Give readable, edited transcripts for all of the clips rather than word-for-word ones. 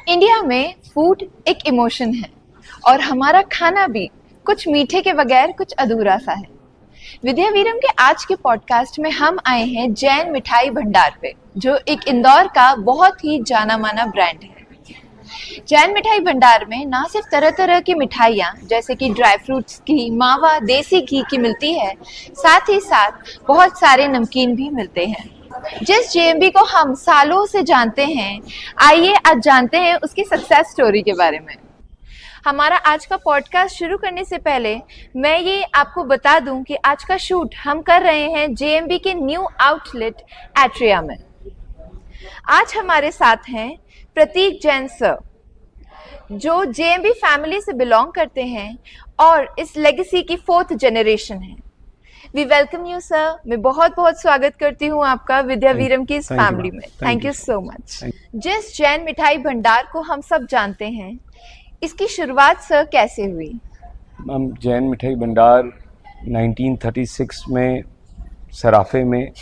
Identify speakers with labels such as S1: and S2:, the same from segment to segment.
S1: India में food एक emotion है और हमारा खाना भी कुछ मीठे के बगैर कुछ अधूरा सा है। विद्या वीरम के आज के पॉडकास्ट में हम आए हैं जैन मिठाई भंडार पे, जो एक इंदौर का बहुत ही जाना माना ब्रांड है। जैन मिठाई भंडार में ना सिर्फ तरह तरह की मिठाइयाँ जैसे कि ड्राई फ्रूट्स की, मावा, देसी घी की मिलती है, साथ ही साथ बहुत सारे नमकीन भी मिलते हैं। जिस जेएमबी को हम सालों से जानते हैं, आइए आज जानते हैं उसकी सक्सेस स्टोरी के बारे में। हमारा आज का पॉडकास्ट शुरू करने से पहले मैं ये आपको बता दूं कि आज का शूट हम कर रहे हैं जेएमबी के न्यू आउटलेट एट्रिया में। आज हमारे साथ हैं प्रतीक जैन सर, जो जेएमबी फैमिली से बिलोंग करते हैं और इस लेगेसी की 4th जनरेशन है। We welcome you sir. मैं बहुत बहुत स्वागत करती हूँ आपका विद्या वीरम की इस फैमिली में। Thank you so much. जिस जैन मिठाई भंडार को हम सब जानते हैं, इसकी शुरुआत सर कैसे हुई?
S2: मैम, जैन मिठाई भंडार 1936 में सराफे में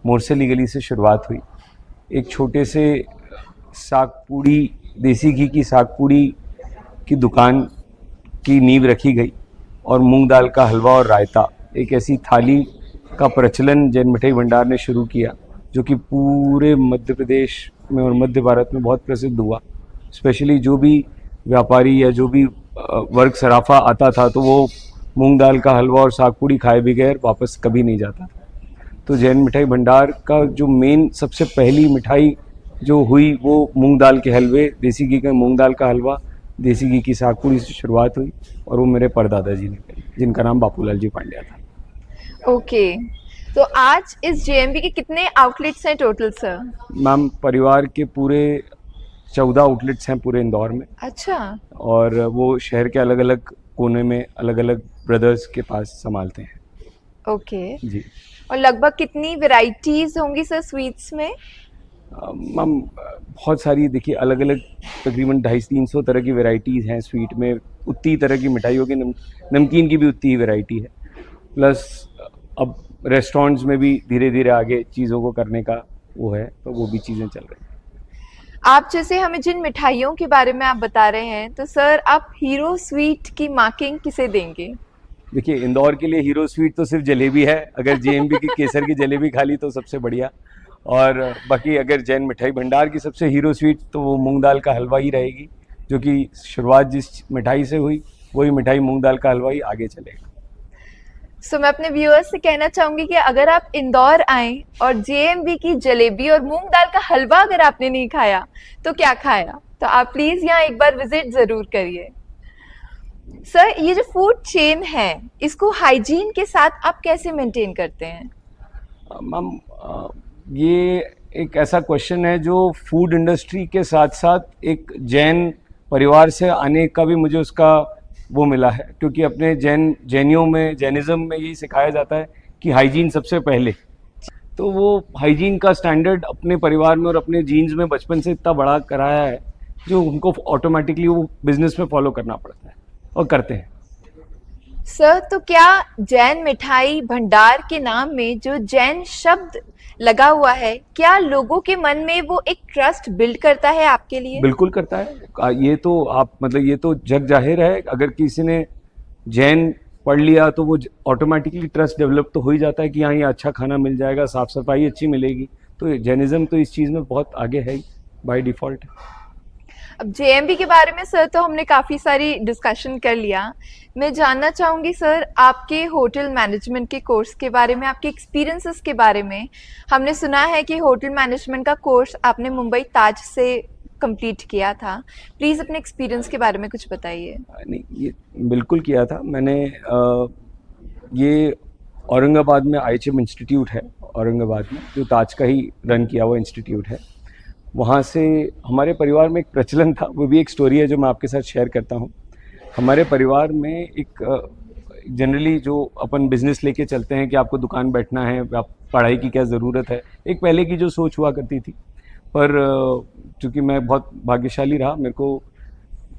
S2: मोरसेली गली से शुरुआत हुई। एक छोटे से सागपूड़ी, देसी घी की सागपूड़ी की दुकान की नींव रखी गई और मूंग दाल का हलवा और रायता, एक ऐसी थाली का प्रचलन जैन मिठाई भंडार ने शुरू किया, जो कि पूरे मध्य प्रदेश में और मध्य भारत में बहुत प्रसिद्ध हुआ। स्पेशली जो भी व्यापारी या जो भी वर्ग सराफा आता था, तो वो मूंग दाल का हलवा और सागपूड़ी खाए बगैर वापस कभी नहीं जाता था। तो जैन मिठाई भंडार का जो मेन सबसे पहली मिठाई जो हुई, वो मूंग दाल के हलवे, देसी घी का मूंग दाल का हलवा, देसी घी की सागपूड़ी से शुरुआत हुई, और वो मेरे परदादा जी ने करी, जिनका नाम बापूलाल जी पांड्या था।
S1: ओके, तो आज इस जेएमबी के कितने आउटलेट्स हैं टोटल सर?
S2: मैम, परिवार के पूरे 14 आउटलेट्स हैं पूरे इंदौर में।
S1: अच्छा।
S2: और वो शहर के अलग अलग कोने में अलग अलग ब्रदर्स के पास संभालते हैं।
S1: ओके
S2: जी।
S1: और लगभग कितनी वैरायटीज होंगी सर स्वीट्स में?
S2: मैम, बहुत सारी, देखिए, अलग अलग तकरीबन 250-300 तरह की वैरायटीज़ हैं स्वीट में। उतनी तरह की मिठाइयों की, नमकीन की भी उतनी ही वैरायटी है। प्लस अब रेस्टोरेंट्स में भी धीरे धीरे आगे चीज़ों को करने का वो है, तो वो भी चीज़ें चल रही हैं।
S1: आप जैसे हमें जिन मिठाइयों के बारे में आप बता रहे हैं, तो सर आप हीरो स्वीट की मार्किंग किसे देंगे?
S2: देखिए, इंदौर के लिए हीरो स्वीट तो सिर्फ जलेबी है। अगर जेएमबी की केसर की जलेबी खा ली तो सबसे बढ़िया। और बाकी अगर जैन मिठाई भंडार की सबसे हीरो स्वीट तो वो मूंग दाल का हलवा ही रहेगी, जो कि शुरुआत जिस मिठाई से हुई, वही मिठाई मूंग दाल का हलवा ही आगे चलेगा।
S1: सो मैं अपने व्यूअर्स से कहना चाहूंगी कि अगर आप इंदौर आएं और जेएमबी की जलेबी और मूंग दाल का हलवा अगर आपने नहीं खाया तो क्या खाया? तो आप प्लीज यहाँ एक बार विजिट जरूर करिए। सर, ये जो फूड चेन है, इसको हाइजीन के साथ आप कैसे मेंटेन करते हैं?
S2: मैम, ये एक ऐसा क्वेश्चन है जो फूड इंडस्ट्री के साथ साथ एक जैन परिवार से आने का भी मुझे उसका वो मिला है, क्योंकि अपने जैनियों में, जैनिज़्म में यही सिखाया जाता है कि हाइजीन सबसे पहले। तो वो हाइजीन का स्टैंडर्ड अपने परिवार में और अपने जीन्स में बचपन से इतना बड़ा कराया है, जो उनको ऑटोमेटिकली वो बिजनेस में फॉलो करना पड़ता है और करते हैं।
S1: सर, तो क्या जैन मिठाई भंडार के नाम में जो जैन शब्द लगा हुआ है, क्या लोगों के मन में वो एक ट्रस्ट बिल्ड करता है आपके लिए?
S2: बिल्कुल करता है। ये तो आप, मतलब ये तो जग जाहिर है। अगर किसी ने जैन पढ़ लिया तो वो ऑटोमेटिकली ट्रस्ट डेवलप तो हो ही जाता है कि हाँ, ये अच्छा खाना मिल जाएगा, साफ सफाई अच्छी मिलेगी। तो जैनिज्म तो इस चीज़ में बहुत आगे है बाय डिफ़ॉल्ट।
S1: अब जेएमबी के बारे में सर तो हमने काफ़ी सारी डिस्कशन कर लिया। मैं जानना चाहूँगी सर, आपके होटल मैनेजमेंट के कोर्स के बारे में, आपके एक्सपीरियंसेस के बारे में। हमने सुना है कि होटल मैनेजमेंट का कोर्स आपने मुंबई ताज से कंप्लीट किया था। प्लीज़ अपने एक्सपीरियंस के बारे में कुछ बताइए।
S2: नहीं, ये बिल्कुल किया था मैंने। ये औरंगाबाद में IHM इंस्टीट्यूट है, औरंगाबाद में, जो ताज का ही रन किया हुआ इंस्टीट्यूट है। वहाँ से हमारे परिवार में एक प्रचलन था, वो भी एक स्टोरी है जो मैं आपके साथ शेयर करता हूँ। हमारे परिवार में एक जनरली जो अपन बिजनेस लेके चलते हैं कि आपको दुकान बैठना है, आप पढ़ाई की क्या ज़रूरत है, एक पहले की जो सोच हुआ करती थी। पर चूँकि मैं बहुत भाग्यशाली रहा, मेरे को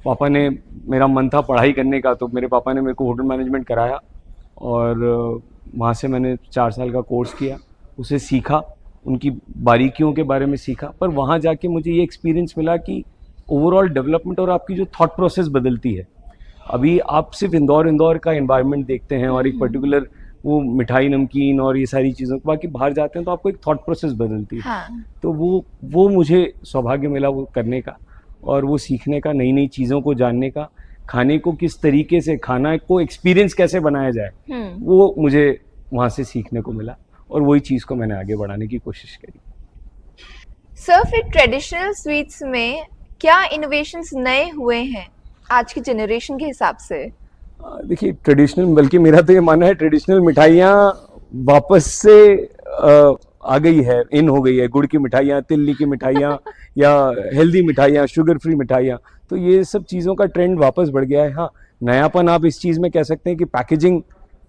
S2: पापा ने, मेरा मन था पढ़ाई करने का, तो मेरे पापा ने मेरे को होटल मैनेजमेंट कराया और वहाँ से मैंने 4 साल का कोर्स किया, उसे सीखा, उनकी बारीकियों के बारे में सीखा। पर वहाँ जाके मुझे ये एक्सपीरियंस मिला कि ओवरऑल डेवलपमेंट और आपकी जो थॉट प्रोसेस बदलती है। अभी आप सिर्फ इंदौर का एनवायरनमेंट देखते हैं और एक पर्टिकुलर वो मिठाई नमकीन और ये सारी चीज़ों को, बाकी बाहर जाते हैं तो आपको एक थॉट प्रोसेस बदलती है।
S1: हाँ।
S2: तो वो मुझे सौभाग्य मिला वो करने का और वो सीखने का, नई नई चीज़ों को जानने का, खाने को किस तरीके से, खाना को एक्सपीरियंस कैसे बनाया जाए, वो मुझे वहाँ से सीखने को मिला और वही चीज़ को मैंने आगे बढ़ाने की कोशिश करी।
S1: सर, फिर ट्रेडिशनल स्वीट्स में क्या इनोवेशंस नए हुए हैं आज की जनरेशन के हिसाब से?
S2: देखिए, ट्रेडिशनल, बल्कि मेरा तो ये मानना है ट्रेडिशनल मिठाइयाँ वापस से आ गई है, इन हो गई है। गुड़ की मिठाइयाँ, तिल्ली की मिठाइयाँ या हेल्दी मिठाइयाँ, शुगर फ्री मिठाइयाँ, तो ये सब चीज़ों का ट्रेंड वापस बढ़ गया है। हाँ, नयापन आप इस चीज़ में कह सकते हैं कि पैकेजिंग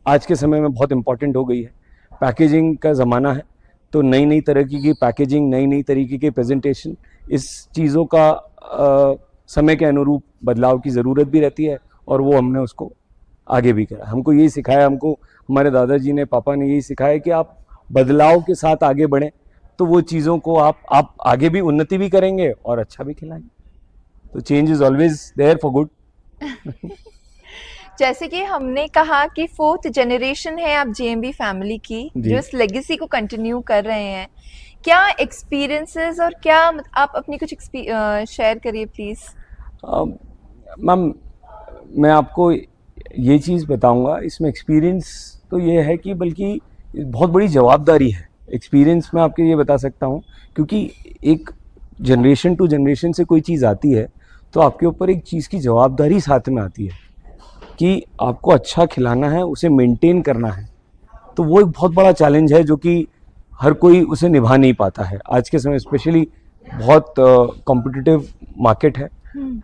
S2: आज के समय में बहुत इंपॉर्टेंट हो गई है। पैकेजिंग का ज़माना है, तो नई नई तरह की पैकेजिंग, नई नई तरीके की प्रेजेंटेशन, इस चीज़ों का समय के अनुरूप बदलाव की ज़रूरत भी रहती है और वो हमने उसको आगे भी करा। हमको यही सिखाया, हमको हमारे दादाजी ने, पापा ने यही सिखाया कि आप बदलाव के साथ आगे बढ़ें, तो वो चीज़ों को आप आगे भी उन्नति भी करेंगे और अच्छा भी खिलाएंगे। तो change is always there for good.
S1: जैसे कि हमने कहा कि 4th जनरेशन है आप जेएमबी फैमिली की, जो इस लेगेसी को कंटिन्यू कर रहे हैं। क्या एक्सपीरियंसेस और क्या आप अपनी कुछ शेयर करिए प्लीज।
S2: मैम, मैं आपको ये चीज़ बताऊंगा, इसमें एक्सपीरियंस तो ये है कि बल्कि बहुत बड़ी जवाबदारी है। एक्सपीरियंस मैं आपको ये बता सकता हूँ, क्योंकि एक जनरेशन टू जनरेशन से कोई चीज़ आती है तो आपके ऊपर एक चीज़ की जवाबदारी साथ में आती है कि आपको अच्छा खिलाना है, उसे मेंटेन करना है। तो वो एक बहुत बड़ा चैलेंज है जो कि हर कोई उसे निभा नहीं पाता है आज के समय। स्पेशली बहुत कॉम्पिटिटिव मार्केट है,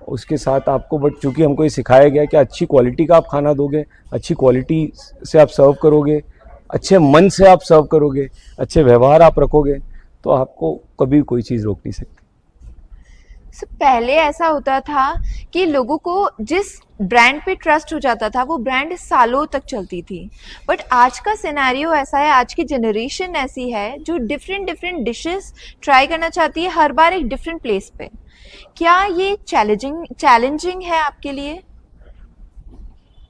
S2: उसके साथ आपको, बट चूँकि हमको ये सिखाया गया कि अच्छी क्वालिटी का आप खाना दोगे, अच्छी क्वालिटी से आप सर्व करोगे, अच्छे मन से आप सर्व करोगे, अच्छे व्यवहार आप रखोगे, तो आपको कभी कोई चीज़ रोक नहीं सकती।
S1: पहले ऐसा होता था कि लोगों को जिस ब्रांड पे ट्रस्ट हो जाता था वो ब्रांड सालों तक चलती थी, बट आज का सिनेरियो ऐसा है, आज की जनरेशन ऐसी है जो डिफरेंट डिशेस ट्राई करना चाहती है, हर बार एक डिफरेंट प्लेस पे। क्या ये चैलेंजिंग है आपके लिए?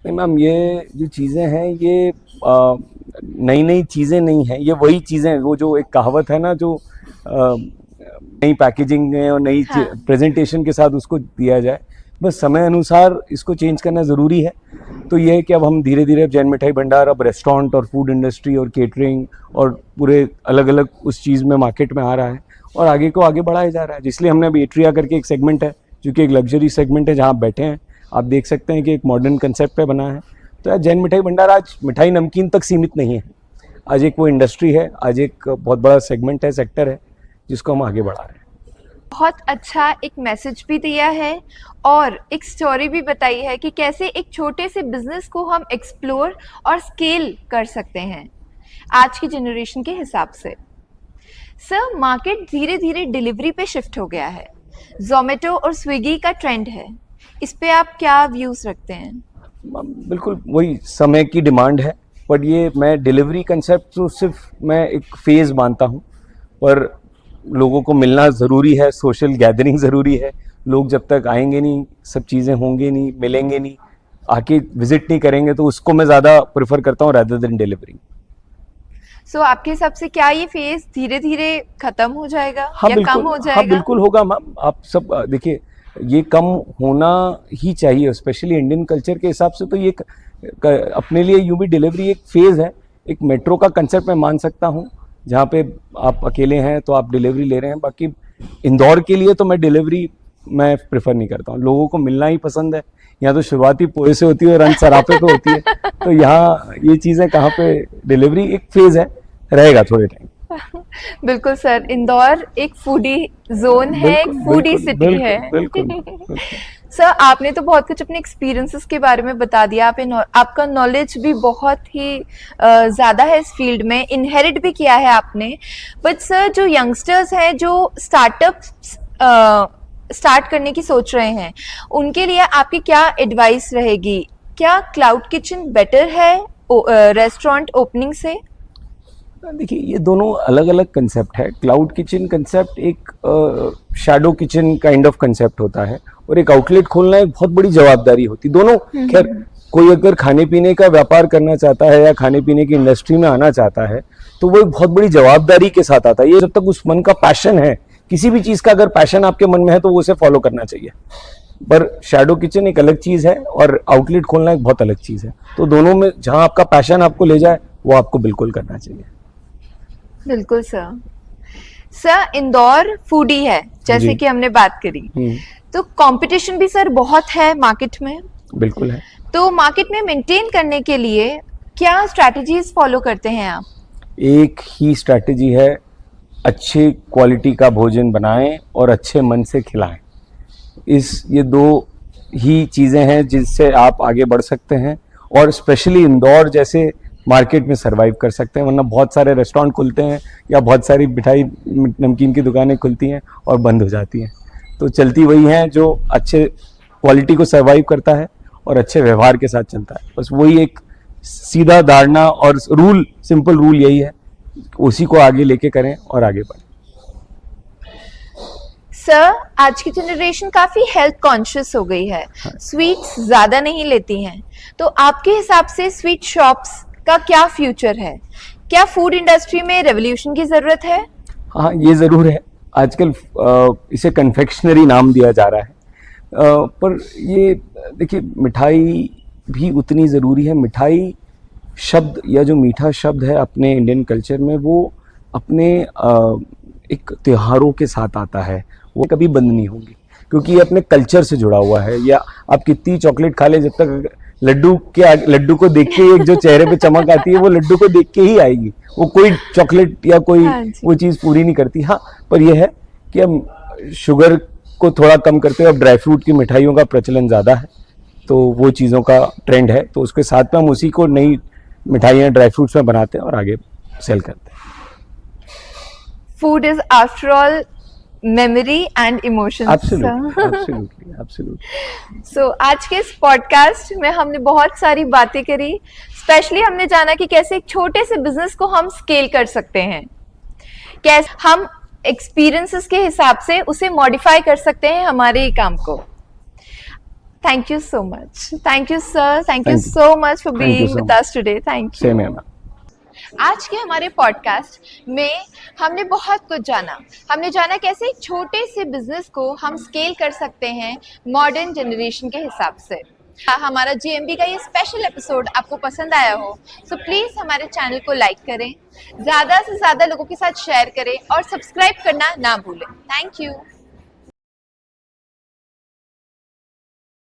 S2: नहीं मैम, ये जो चीज़ें हैं ये नई नई चीज़ें नहीं हैं, ये वही चीज़ें, वो जो एक कहावत है ना, जो नई पैकेजिंग है और नई प्रेजेंटेशन के साथ उसको दिया जाए, बस समय अनुसार इसको चेंज करना ज़रूरी है। तो ये है कि अब हम धीरे धीरे जैन मिठाई भंडार अब रेस्टोरेंट और फूड इंडस्ट्री और केटरिंग और पूरे अलग अलग उस चीज़ में मार्केट में आ रहा है और आगे को आगे बढ़ाया जा रहा है। इसलिए हमने अभी एट्रिया करके एक सेगमेंट है जो कि एक लग्जरी सेगमेंट है, जहाँ आप बैठे हैं आप देख सकते हैं कि एक मॉडर्न कंसेप्ट पे बना है। तो यार जैन मिठाई भंडार आज मिठाई नमकीन तक सीमित नहीं है, आज एक वो इंडस्ट्री है, आज एक बहुत बड़ा सेगमेंट है, सेक्टर है, जिसको हम आगे बढ़ा रहे हैं।
S1: बहुत अच्छा एक मैसेज भी दिया है और एक स्टोरी भी बताई है कि कैसे एक छोटे से बिजनेस को हम एक्सप्लोर और स्केल कर सकते हैं आज की जनरेशन के हिसाब से। सर, मार्केट धीरे धीरे डिलीवरी पे शिफ्ट हो गया है, जोमेटो और स्विगी का ट्रेंड है, इस पे आप क्या व्यूज रखते हैं?
S2: बिल्कुल वही समय की डिमांड है, बट ये मैं डिलीवरी कंसेप्ट तो सिर्फ मैं एक फेज़ मानता हूँ, पर लोगों को मिलना ज़रूरी है, सोशल गैदरिंग ज़रूरी है। लोग जब तक आएंगे नहीं, सब चीज़ें होंगी नहीं, मिलेंगे नहीं, आके विजिट नहीं करेंगे, तो उसको मैं ज़्यादा प्रेफर करता हूँ रैदर देन डिलीवरी।
S1: सो आपके हिसाब से क्या ये फेज धीरे धीरे खत्म हो जाएगा?
S2: हाँ,
S1: या कम हो जाएगा?
S2: हाँ बिल्कुल होगा मैम। आप सब देखिए, ये कम होना ही चाहिए, स्पेशली इंडियन कल्चर के हिसाब से। तो ये अपने लिए यूं भी डिलीवरी एक फेज़ है, एक मेट्रो का कंसेप्ट मैं मान सकता हूँ, जहाँ पे आप अकेले हैं तो आप डिलीवरी ले रहे हैं। बाकी इंदौर के लिए तो मैं डिलीवरी मैं प्रेफर नहीं करता हूँ, लोगों को मिलना ही पसंद है। यहाँ तो शुरुआती पोहे से होती है और अंत सराफे पे होती है, तो यहाँ ये चीज़ें कहाँ पे, डिलीवरी एक फेज़ है, रहेगा थोड़े टाइम।
S1: बिल्कुल सर, इंदौर एक फूडी जोन है, एक फूडी सिटी है।
S2: बिल्कुल।
S1: सर, आपने तो बहुत कुछ अपने एक्सपीरियंसेस के बारे में बता दिया, आपका नॉलेज भी बहुत ही ज़्यादा है इस फील्ड में, इनहेरिट भी किया है आपने। बट सर, जो यंगस्टर्स हैं जो स्टार्टअप स्टार्ट करने की सोच रहे हैं, उनके लिए आपकी क्या एडवाइस रहेगी? क्या क्लाउड किचन बेटर है रेस्टोरेंट ओपनिंग से?
S2: देखिए ये दोनों अलग अलग कंसेप्ट है। क्लाउड किचन कंसेप्ट एक shadow kitchen kind of concept होता है, और एक आउटलेट खोलना एक बहुत बड़ी जवाबदारी होती है। दोनों खैर कोई अगर खाने पीने का व्यापार करना चाहता है या खाने पीने की इंडस्ट्री में आना चाहता है तो वो एक बहुत बड़ी जवाबदारी के साथ आता है। ये जब तक उस मन का पैशन है, किसी भी चीज का अगर पैशन आपके मन में है तो वो उसे फॉलो करना चाहिए। पर शैडो किचन एक अलग चीज है और आउटलेट खोलना एक बहुत अलग चीज है। तो दोनों में जहां आपका पैशन आपको ले जाए वो आपको बिल्कुल करना चाहिए।
S1: बिल्कुल सर। सर इंदौर फूडी है जैसे
S2: जी।
S1: कि हमने बात करी, तो कंपटीशन भी सर बहुत है मार्केट में।
S2: बिल्कुल है।
S1: तो मार्केट में मेंटेन करने के लिए क्या स्ट्रैटेजीज फॉलो करते हैं आप?
S2: एक ही स्ट्रैटेजी है, अच्छे क्वालिटी का भोजन बनाएं और अच्छे मन से खिलाएं। ये दो ही चीज़ें हैं जिससे आप आगे बढ़ सकते हैं और स्पेशली इंदौर जैसे मार्केट में सरवाइव कर सकते हैं। वरना बहुत सारे रेस्टोरेंट खुलते हैं या बहुत सारी मिठाई नमकीन की दुकानें खुलती हैं और बंद हो जाती हैं। तो चलती वही हैं जो अच्छे क्वालिटी को सरवाइव करता है और अच्छे व्यवहार के साथ चलता है। बस वही एक सीधा धारणा और रूल, सिंपल रूल यही है, उसी को आगे लेके करें और आगे बढ़ें।
S1: सर आज की जनरेशन काफी हेल्थ कॉन्शियस हो गई है, स्वीट्स ज्यादा नहीं लेती हैं, तो आपके हिसाब से स्वीट शॉप्स का क्या फ्यूचर है? क्या फूड इंडस्ट्री में रेवोल्यूशन की जरूरत है?
S2: हाँ, ये ज़रूर है। आजकल इसे कन्फेक्शनरी नाम दिया जा रहा है, पर ये देखिए मिठाई भी उतनी ज़रूरी है। मिठाई शब्द या जो मीठा शब्द है अपने इंडियन कल्चर में, वो अपने एक त्योहारों के साथ आता है, वो कभी बंद नहीं होंगी क्योंकि ये अपने कल्चर से जुड़ा हुआ है। या आप कितनी चॉकलेट खा ले, जब तक लड्डू को देख के एक जो चेहरे पे चमक आती है वो लड्डू को देख के ही आएगी। वो कोई चॉकलेट या कोई वो चीज़ पूरी नहीं करती। हाँ, पर यह है कि हम शुगर को थोड़ा कम करते हैं। अब ड्राई फ्रूट की मिठाइयों का प्रचलन ज़्यादा है, तो वो चीज़ों का ट्रेंड है, तो उसके साथ में हम उसी को नई मिठाइयाँ ड्राई फ्रूट्स में बनाते हैं और आगे सेल करते हैं।
S1: Food is after all memory and emotions.
S2: Absolutely.
S1: So आज के इस पॉडकास्ट में हमने बहुत सारी बातें करी। स्पेशली हमने जाना कि कैसे एक छोटे से बिजनेस को हम स्केल कर सकते हैं, कैसे हम एक्सपीरियंसेस के हिसाब से उसे मॉडिफाई कर सकते हैं हमारे ही काम को। Thank you so much. Thank you sir. Thank you so much for being with us today. Thank you.
S2: Same है मैम।
S1: आज के हमारे पॉडकास्ट में हमने बहुत कुछ जाना। हमने जाना कैसे एक छोटे से बिजनेस को हम स्केल कर सकते हैं मॉडर्न जनरेशन के हिसाब से। हमारा GMB का ये स्पेशल एपिसोड आपको पसंद आया हो तो प्लीज़ हमारे चैनल को लाइक करें, ज़्यादा से ज़्यादा लोगों के साथ शेयर करें और सब्सक्राइब करना ना भूलें। Thank you.